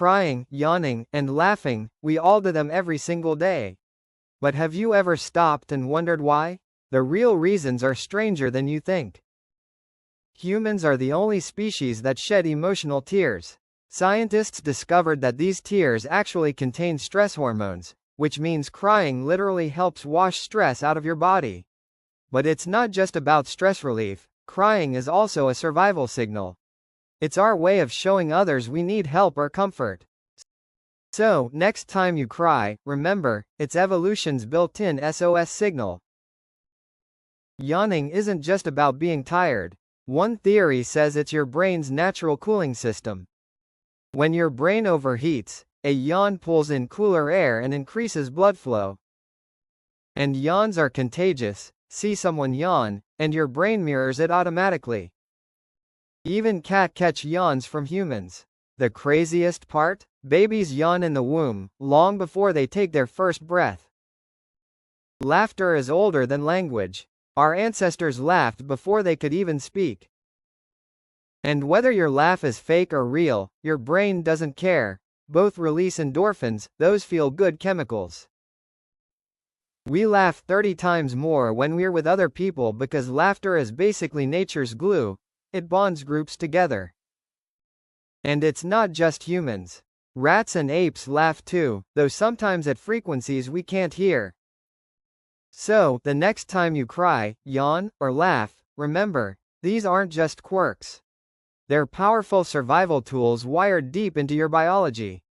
Crying, yawning, and laughing, we all do them every single day. But have you ever stopped and wondered why? The real reasons are stranger than you think. Humans are the only species that shed emotional tears. Scientists discovered that these tears actually contain stress hormones, which means crying literally helps wash stress out of your body. But it's not just about stress relief, crying is also a survival signal. It's our way of showing others we need help or comfort. So, next time you cry, remember, it's evolution's built-in SOS signal. Yawning isn't just about being tired. One theory says it's your brain's natural cooling system. When your brain overheats, a yawn pulls in cooler air and increases blood flow. And yawns are contagious. See someone yawn, and your brain mirrors it automatically. Even cats catch yawns from humans. The craziest part? Babies yawn in the womb, long before they take their first breath. Laughter is older than language. Our ancestors laughed before they could even speak. And whether your laugh is fake or real, your brain doesn't care. Both release endorphins, those feel-good chemicals. We laugh 30 times more when we're with other people because laughter is basically nature's glue. It bonds groups together. And it's not just humans. Rats and apes laugh too, though sometimes at frequencies we can't hear. So, the next time you cry, yawn, or laugh, remember, these aren't just quirks. They're powerful survival tools wired deep into your biology.